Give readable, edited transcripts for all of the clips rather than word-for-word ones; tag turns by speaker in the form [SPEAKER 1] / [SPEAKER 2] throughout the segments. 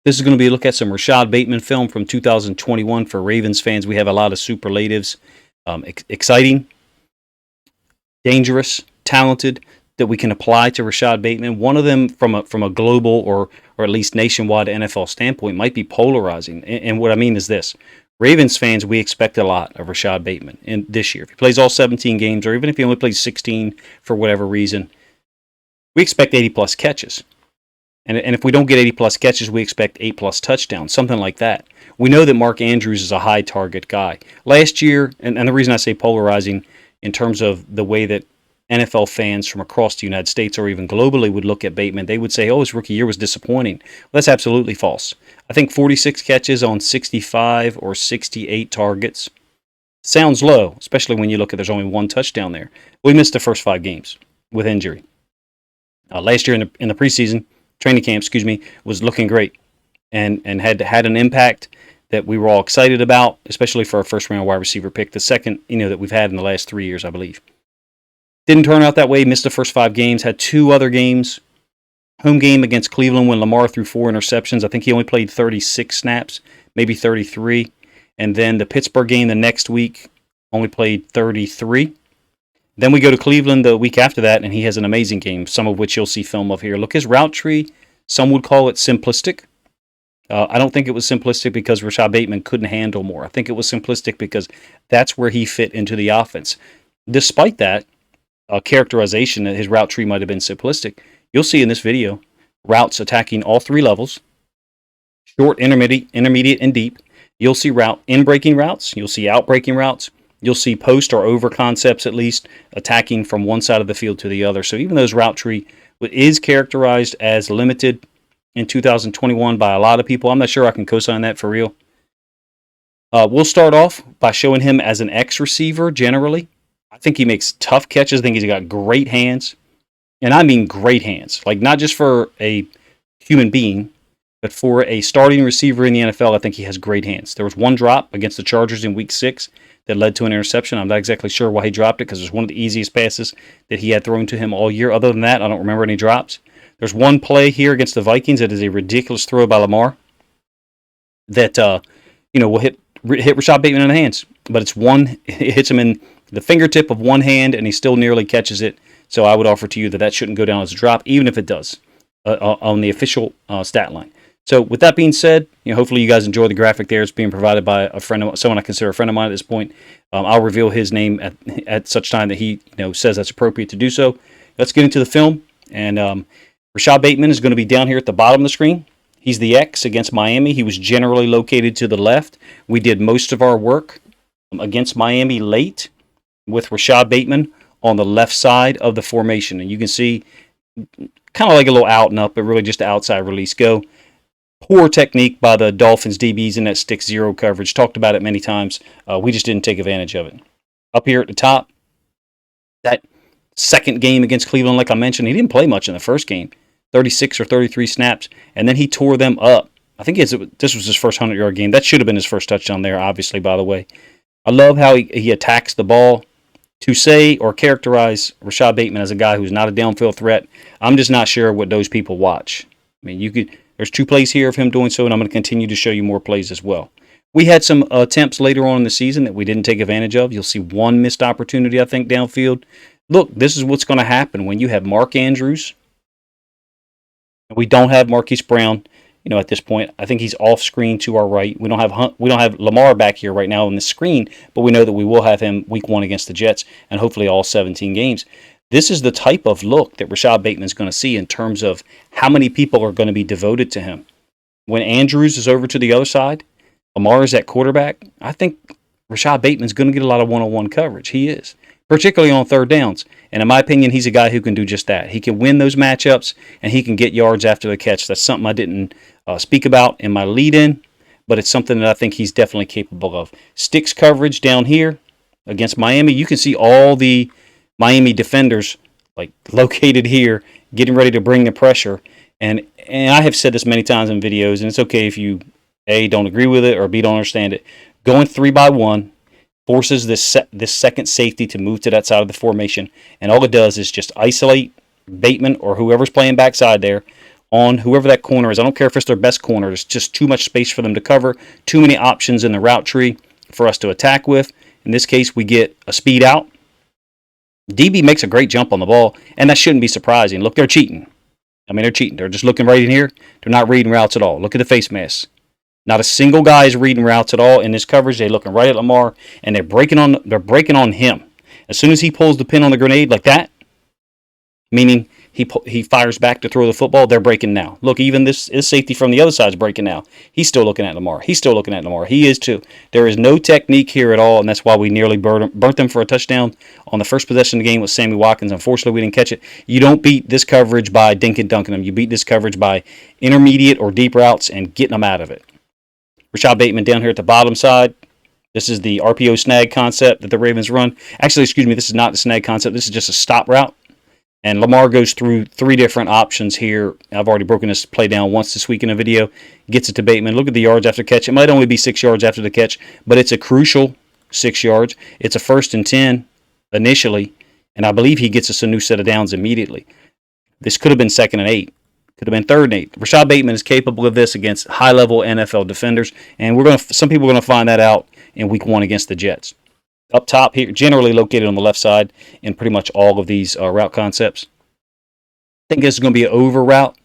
[SPEAKER 1] This is going to be a look at some Rashod Bateman film from 2021 for Ravens fans. We have a lot of superlatives. Exciting, dangerous, talented, that we can apply to Rashod Bateman. One of them from a global or at least nationwide NFL standpoint might be polarizing. And what I mean is this. Ravens fans, we expect a lot of Rashod Bateman in this year. If he plays all 17 games, or even if he only plays 16 for whatever reason, we expect 80-plus catches. And if we don't get 80-plus catches, we expect 8-plus touchdowns, something like that. We know that Mark Andrews is a high-target guy. Last year, and the reason I say polarizing in terms of the way that NFL fans from across the United States or even globally would look at Bateman, they would say, oh, his rookie year was disappointing. Well, that's absolutely false. I think 46 catches on 65 or 68 targets sounds low, especially when you look at there's only one touchdown there. We missed the first 5 games with injury. Last year in the preseason, training camp, was looking great and had an impact that we were all excited about, especially for our first-round wide receiver pick, the second that we've had in the last 3 years, I believe. Didn't turn out that way. Missed the first 5 games. Had 2 other games. Home game against Cleveland when Lamar threw 4 interceptions. I think he only played 36 snaps, maybe 33. And then the Pittsburgh game the next week, only played 33. Then we go to Cleveland the week after that, and he has an amazing game, some of which you'll see film of here. Look, his route tree, some would call it simplistic. I don't think it was simplistic because Rashod Bateman couldn't handle more. I think it was simplistic because that's where he fit into the offense. Despite that, characterization that his route tree might have been simplistic, you'll see in this video routes attacking all 3 levels, short, intermediate, and deep. You'll see in-breaking routes. You'll see out-breaking routes. You'll see post or over concepts, at least, attacking from one side of the field to the other. So even though his route tree is characterized as limited in 2021 by a lot of people, I'm not sure I can co-sign that for real. We'll start off by showing him as an X receiver generally. I think he makes tough catches. I think he's got great hands. And I mean great hands. Like not just for a human being, but for a starting receiver in the NFL, I think he has great hands. There was one drop against the Chargers in Week 6 that led to an interception. I'm not exactly sure why he dropped it because it was one of the easiest passes that he had thrown to him all year. Other than that, I don't remember any drops. There's one play here against the Vikings that is a ridiculous throw by Lamar that will hit Rashod Bateman in the hands. But it hits him in the fingertip of one hand, and he still nearly catches it. So I would offer to you that shouldn't go down as a drop, even if it does, on the official stat line. So with that being said, hopefully you guys enjoy the graphic there. It's being provided by someone I consider a friend of mine at this point. I'll reveal his name at such time that he says that's appropriate to do so. Let's get into the film. And Rashod Bateman is going to be down here at the bottom of the screen. He's the X against Miami. He was generally located to the left. We did most of our work against Miami late with Rashod Bateman on the left side of the formation. And you can see kind of like a little out and up, but really just outside release go. Poor technique by the Dolphins DBs in that stick zero coverage. Talked about it many times. We just didn't take advantage of it. Up here at the top, that second game against Cleveland, like I mentioned, he didn't play much in the first game. 36 or 33 snaps, and then he tore them up. I think this was his first 100-yard game. That should have been his first touchdown there, obviously, by the way. I love how he attacks the ball. To say or characterize Rashod Bateman as a guy who's not a downfield threat, I'm just not sure what those people watch. I mean, there's 2 plays here of him doing so, and I'm going to continue to show you more plays as well. We had some attempts later on in the season that we didn't take advantage of. You'll see one missed opportunity, I think, downfield. Look, this is what's going to happen when you have Mark Andrews. We don't have Marquise Brown, at this point. I think he's off screen to our right. We don't have Lamar back here right now on the screen, but we know that we will have him week 1 against the Jets and hopefully all 17 games. This is the type of look that Rashod Bateman is going to see in terms of how many people are going to be devoted to him. When Andrews is over to the other side, Lamar is at quarterback, I think Rashod Bateman's going to get a lot of one-on-one coverage. He is, particularly on third downs. And in my opinion, he's a guy who can do just that. He can win those matchups, and he can get yards after the catch. That's something I didn't speak about in my lead-in, but it's something that I think he's definitely capable of. Sticks coverage down here against Miami. You can see all the Miami defenders located here, getting ready to bring the pressure. And I have said this many times in videos, and it's okay if you, A, don't agree with it, or B, don't understand it. Going 3 by 1 forces this second safety to move to that side of the formation, and all it does is just isolate Bateman or whoever's playing backside there, on whoever that corner is. I don't care if it's their best corner. There's just too much space for them to cover, too many options in the route tree for us to attack with. In this case, we get a speed out. DB makes a great jump on the ball, and that shouldn't be surprising. Look, they're cheating. I mean, they're cheating. They're just looking right in here. They're not reading routes at all. Look at the face mask. Not a single guy is reading routes at all in this coverage. They're looking right at Lamar, and they're breaking on him. As soon as he pulls the pin on the grenade like that, meaning he fires back to throw the football, they're breaking now. Look, even this safety from the other side is breaking now. He's still looking at Lamar. He's still looking at Lamar. He is too. There is no technique here at all, and that's why we nearly burnt them for a touchdown on the first possession of the game with Sammy Watkins. Unfortunately, we didn't catch it. You don't beat this coverage by dink and dunking them. You beat this coverage by intermediate or deep routes and getting them out of it. Rashod Bateman down here at the bottom side. This is the RPO snag concept that the Ravens run. Actually, excuse me, this is not the snag concept. This is just a stop route. And Lamar goes through 3 different options here. I've already broken this play down once this week in a video. Gets it to Bateman. Look at the yards after catch. It might only be 6 yards after the catch, but it's a crucial 6 yards. It's a 1st and 10 initially, and I believe he gets us a new set of downs immediately. This could have been 2nd and 8. Could have been 3rd and 8. Rashod Bateman is capable of this against high-level NFL defenders, and some people are going to find that out in Week 1 against the Jets. Up top here, generally located on the left side in pretty much all of these route concepts. I think this is going to be an over route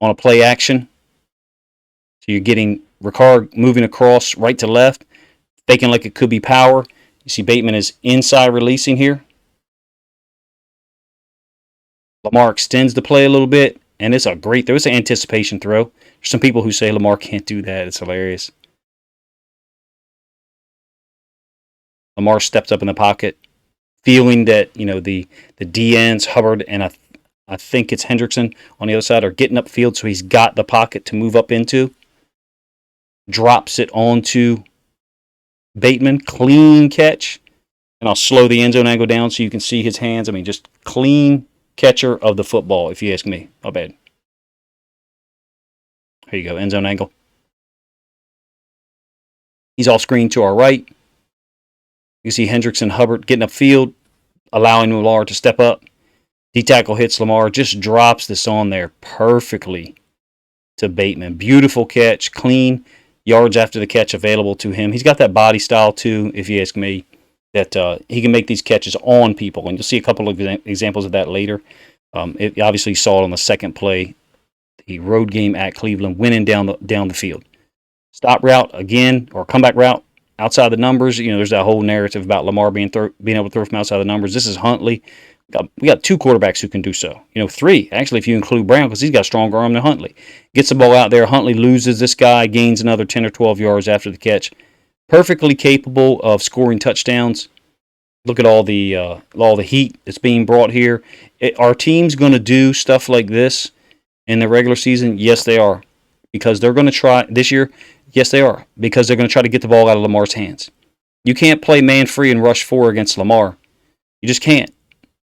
[SPEAKER 1] on a play action. So you're getting Ricard moving across right to left, faking like it could be power. You see Bateman is inside releasing here. Lamar extends the play a little bit, and it's an anticipation throw. There's some people who say Lamar can't do that. It's hilarious. Lamar steps up in the pocket, feeling that, the D ends, Hubbard, and I think it's Hendrickson on the other side, are getting upfield, so he's got the pocket to move up into. Drops it onto Bateman. Clean catch. And I'll slow the end zone angle down so you can see his hands. I mean, just clean catcher of the football, if you ask me. Not bad. Here you go, end zone angle. He's off screen to our right. You see Hendrickson, Hubbard getting upfield, allowing Lamar to step up. D-tackle hits Lamar, just drops this on there perfectly to Bateman. Beautiful catch, clean yards after the catch available to him. He's got that body style too, if you ask me, that he can make these catches on people. And you'll see a couple of examples of that later. Obviously, you saw it on the second play, the road game at Cleveland, winning down the field. Stop route again, or comeback route. Outside the numbers, there's that whole narrative about Lamar being able to throw from outside the numbers. This is Huntley. We got 2 quarterbacks who can do so. 3, actually, if you include Brown, because he's got a stronger arm than Huntley. Gets the ball out there. Huntley loses this guy, gains another 10 or 12 yards after the catch. Perfectly capable of scoring touchdowns. Look at all the heat that's being brought here. Are teams going to do stuff like this in the regular season? Yes, they are. Because they're going to try this year. Yes, they are. Because they're going to try to get the ball out of Lamar's hands. You can't play man-free and rush 4 against Lamar. You just can't.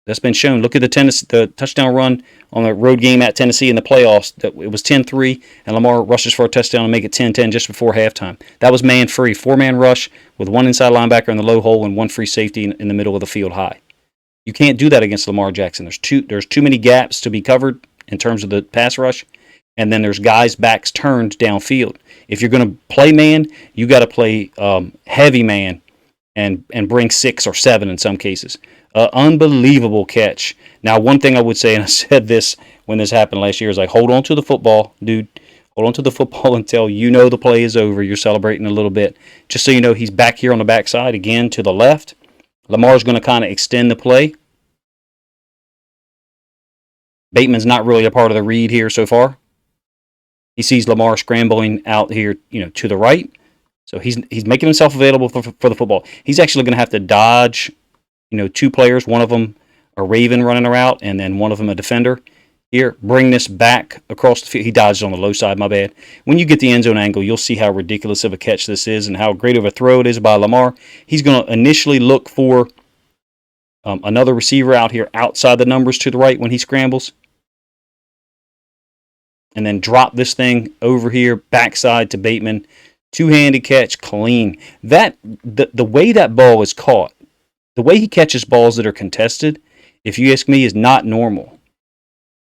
[SPEAKER 1] That's been shown. Look at the touchdown run on the road game at Tennessee in the playoffs. It was 10-3, and Lamar rushes for a touchdown and make it 10-10 just before halftime. That was man-free. 4-man rush with 1 inside linebacker in the low hole and 1 free safety in the middle of the field high. You can't do that against Lamar Jackson. There's too many gaps to be covered in terms of the pass rush. And then there's guys' backs turned downfield. If you're going to play man, you got to play heavy man and bring 6 or 7 in some cases. Unbelievable catch. Now, one thing I would say, and I said this when this happened last year, is like, hold on to the football, dude. Hold on to the football until the play is over. You're celebrating a little bit. Just so you know, he's back here on the backside again to the left. Lamar's going to kind of extend the play. Bateman's not really a part of the read here so far. He sees Lamar scrambling out here, to the right. So he's making himself available for the football. He's actually going to have to dodge, 2 players. One of them a Raven running a route, and then one of them a defender. Here, bring this back across the field. He dodged on the low side, my bad. When you get the end zone angle, you'll see how ridiculous of a catch this is and how great of a throw it is by Lamar. He's going to initially look for another receiver out here outside the numbers to the right when he scrambles. And then drop this thing over here, backside to Bateman. 2-handed catch, clean. The way that ball is caught, the way he catches balls that are contested, if you ask me, is not normal.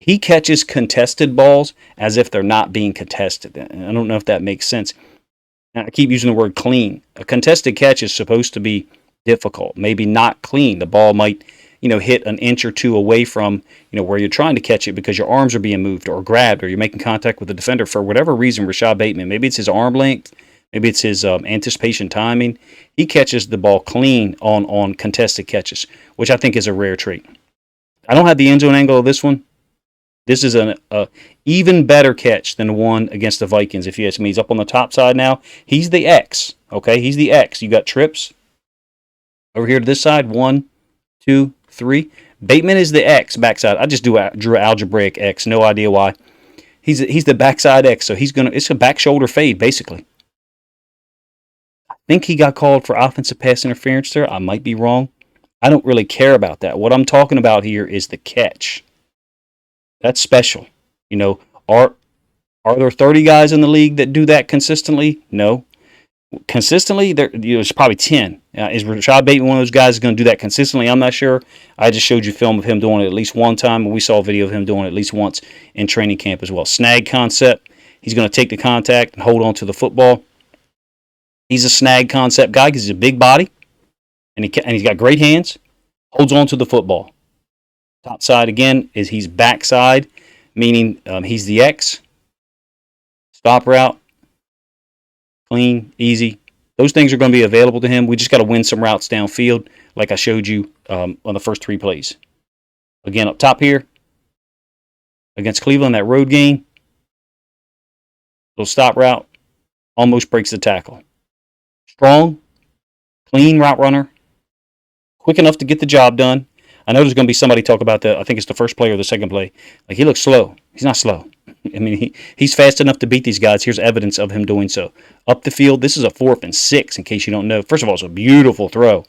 [SPEAKER 1] He catches contested balls as if they're not being contested. And I don't know if that makes sense. And I keep using the word clean. A contested catch is supposed to be difficult, maybe not clean. The ball might, hit an inch or two away from, where you're trying to catch it because your arms are being moved or grabbed or you're making contact with the defender for whatever reason. Rashod Bateman, maybe it's his arm length, maybe it's his anticipation timing. He catches the ball clean on contested catches, which I think is a rare trait. I don't have the end zone angle of this one. This is an even better catch than the one against the Vikings, if you ask me. He's up on the top side now. He's the X, okay? He's the X. You got trips over here to this side. 1, 2, 3. Bateman is the X backside. I just drew algebraic X. No idea why. He's the backside X, so it's a back shoulder fade, basically. I think he got called for offensive pass interference there. I might be wrong. I don't really care about that. What I'm talking about here is the catch. That's special. Are there 30 guys in the league that do that consistently? No. Consistently, there's probably 10. Is Rashod Bateman one of those guys who's going to do that consistently? I'm not sure. I just showed you film of him doing it at least one time, and we saw a video of him doing it at least once in training camp as well. Snag concept. He's going to take the contact and hold on to the football. He's a snag concept guy because he's a big body, and he's got great hands. Holds on to the football. Top side again is he's backside, meaning he's the X. Stop route, clean, easy. Those things are going to be available to him. We just got to win some routes downfield, like I showed you on the first 3 plays. Again, up top here against Cleveland, that road game, little stop route, almost breaks the tackle. Strong, clean route runner, quick enough to get the job done. I know there's going to be somebody talk about I think it's the first play or the second play. Like, he looks slow. He's not slow. I mean, he's fast enough to beat these guys. Here's evidence of him doing so. Up the field, this is a 4th and 6, in case you don't know. First of all, it's a beautiful throw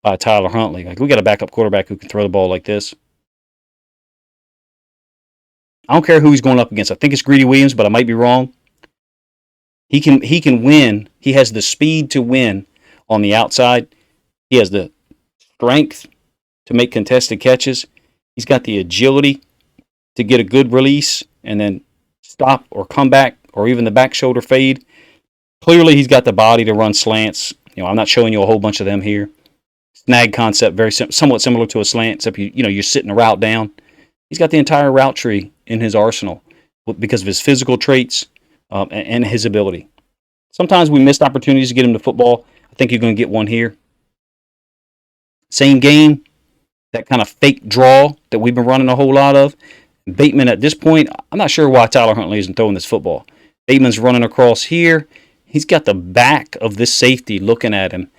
[SPEAKER 1] by Tyler Huntley. Like, we got a backup quarterback who can throw the ball like this. I don't care who he's going up against. I think it's Greedy Williams, but I might be wrong. He can win. He has the speed to win on the outside. He has the strength to make contested catches. He's got the agility to get a good release and then stop or come back or even the back shoulder fade. Clearly, he's got the body to run slants. I'm not showing you a whole bunch of them here. Snag concept, somewhat similar to a slant, except you're sitting a route down. He's got the entire route tree in his arsenal because of his physical traits and his ability. Sometimes we missed opportunities to get him to football. I think you're going to get one here. Same game. That kind of fake draw that we've been running a whole lot of. Bateman at this point, I'm not sure why Tyler Huntley isn't throwing this football. Bateman's running across here. He's got the back of this safety looking at him.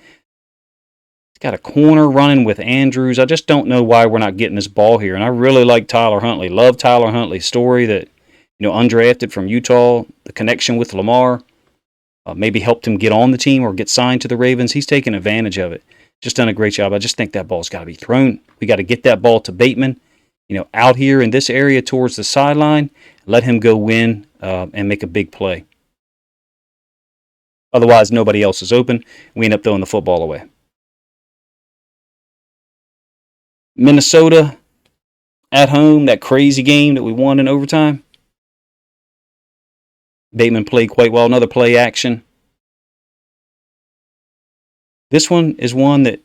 [SPEAKER 1] He's got a corner running with Andrews. I just don't know why we're not getting this ball here. And I really like Tyler Huntley. Love Tyler Huntley's story that, undrafted from Utah, the connection with Lamar, maybe helped him get on the team or get signed to the Ravens. He's taken advantage of it. Just done a great job. I just think that ball's got to be thrown. We got to get that ball to Bateman, out here in this area towards the sideline. Let him go win and make a big play. Otherwise, nobody else is open. We end up throwing the football away. Minnesota at home, that crazy game that we won in overtime. Bateman played quite well. Another play action. This one is one that,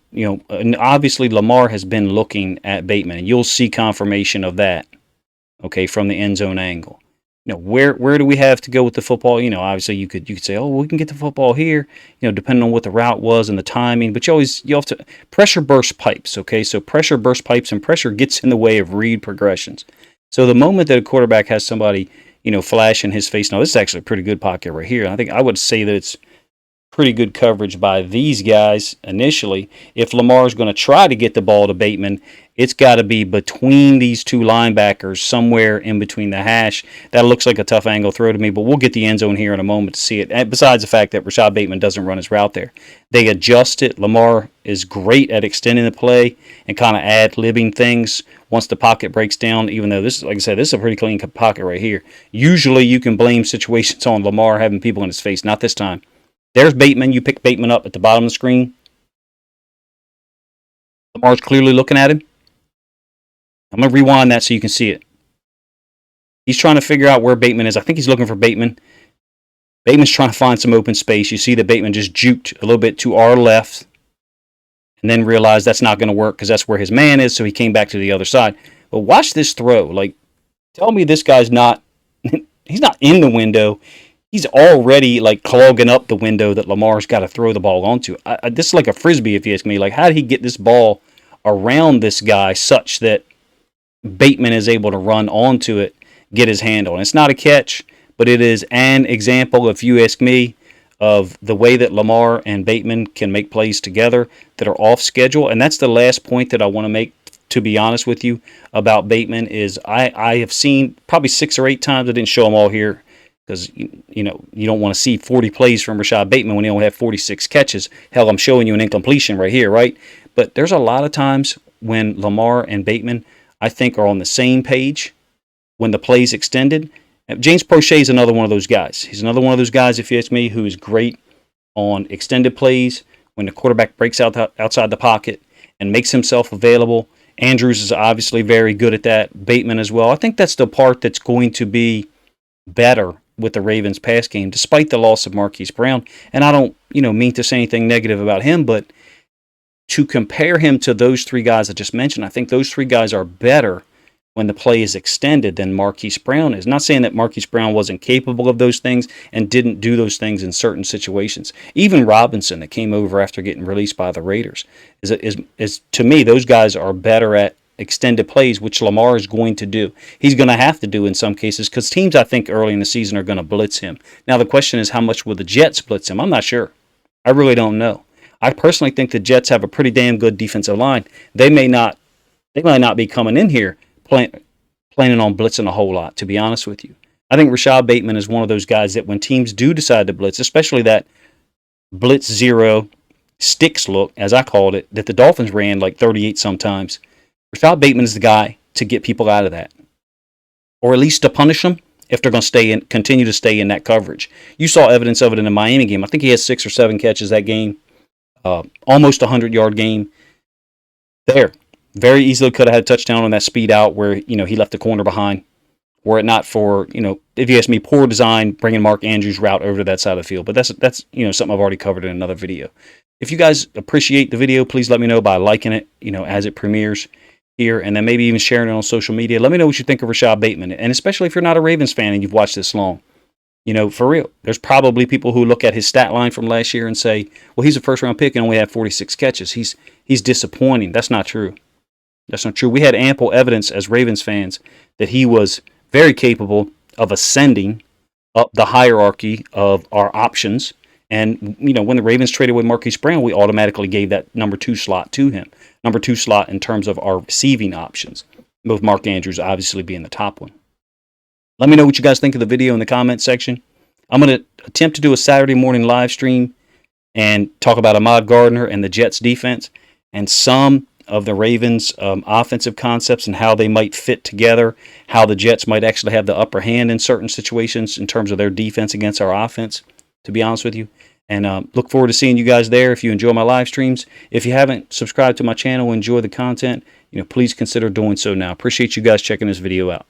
[SPEAKER 1] obviously Lamar has been looking at Bateman, and you'll see confirmation of that, okay, from the end zone angle. Where do we have to go with the football? Obviously you could say, oh, we can get the football here, depending on what the route was and the timing, but you have to pressure burst pipes, okay? So pressure burst pipes and pressure gets in the way of read progressions. So the moment that a quarterback has somebody, flash in his face, now this is actually a pretty good pocket right here. I think I would say that it's pretty good coverage by these guys initially. If Lamar is going to try to get the ball to Bateman, it's got to be between these two linebackers, somewhere in between the hash. That looks like a tough angle throw to me, but we'll get the end zone here in a moment to see it. And besides the fact that Rashod Bateman doesn't run his route there. They adjust it. Lamar is great at extending the play and kind of ad-libbing things once the pocket breaks down, even though this, like I said, this is a pretty clean pocket right here. Usually you can blame situations on Lamar having people in his face. Not this time. There's Bateman. You pick Bateman up at the bottom of the screen. Lamar's clearly looking at him. I'm going to rewind that so you can see it. He's trying to figure out where Bateman is. I think he's looking for Bateman. Bateman's trying to find some open space. You see that Bateman just juked a little bit to our left and then realized that's not going to work because that's where his man is, so he came back to the other side. But watch this throw. Like, tell me this guy's not he's not in the window. He's already like clogging up the window that Lamar's got to throw the ball onto. This is like a frisbee, if you ask me. Like, how did he get this ball around this guy such that Bateman is able to run onto it, get his hand on it? It's not a catch, but it is an example, if you ask me, of the way that Lamar and Bateman can make plays together that are off schedule. And that's the last point that I want to make, to be honest with you, about Bateman. Is I have seen probably 6 or 8 times, I didn't show them all here because you don't want to see 40 plays from Rashod Bateman when he only had 46 catches. Hell, I'm showing you an incompletion right here, right? But there's a lot of times when Lamar and Bateman, I think, are on the same page when the play's extended. James Prochet is another one of those guys. He's another one of those guys, if you ask me, who is great on extended plays when the quarterback breaks out outside the pocket and makes himself available. Andrews is obviously very good at that. Bateman as well. I think that's the part that's going to be better with the Ravens pass game, despite the loss of Marquise Brown. And I don't, mean to say anything negative about him, but to compare him to those 3 guys I just mentioned, I think those 3 guys are better when the play is extended than Marquise Brown is. Not saying that Marquise Brown wasn't capable of those things and didn't do those things in certain situations. Even Robinson, that came over after getting released by the Raiders, is to me, those guys are better at extended plays, which Lamar is going to do. He's going to have to do in some cases because teams, I think, early in the season are going to blitz him. Now, the question is, how much will the Jets blitz him? I'm not sure. I really don't know. I personally think the Jets have a pretty damn good defensive line. They might not be coming in here planning on blitzing a whole lot, to be honest with you. I think Rashod Bateman is one of those guys that when teams do decide to blitz, especially that blitz zero sticks look, as I called it, that the Dolphins ran like 38 sometimes, Rashod Bateman is the guy to get people out of that, or at least to punish them if they're going to continue to stay in that coverage. You saw evidence of it in the Miami game. I think he had 6 or 7 catches that game, almost a 100-yard game. There, very easily could have had a touchdown on that speed out where he left the corner behind. Were it not for if you ask me, poor design bringing Mark Andrews' route over to that side of the field. But that's something I've already covered in another video. If you guys appreciate the video, please let me know by liking it, as it premieres here, and then maybe even sharing it on social media. Let me know what you think of Rashod Bateman, and especially if you're not a Ravens fan and you've watched this long. For real, there's probably people who look at his stat line from last year and say, well, he's a first-round pick and only had 46 catches. He's disappointing. That's not true. That's not true. We had ample evidence as Ravens fans that he was very capable of ascending up the hierarchy of our options. And, when the Ravens traded with Marquise Brown, we automatically gave that number 2 slot to him. Number 2 slot in terms of our receiving options, with Mark Andrews obviously being the top one. Let me know what you guys think of the video in the comment section. I'm going to attempt to do a Saturday morning live stream and talk about Ahmad Gardner and the Jets defense and some of the Ravens offensive concepts and how they might fit together, how the Jets might actually have the upper hand in certain situations in terms of their defense against our offense, to be honest with you. And look forward to seeing you guys there if you enjoy my live streams. If you haven't subscribed to my channel and enjoy the content, please consider doing so now. Appreciate you guys checking this video out.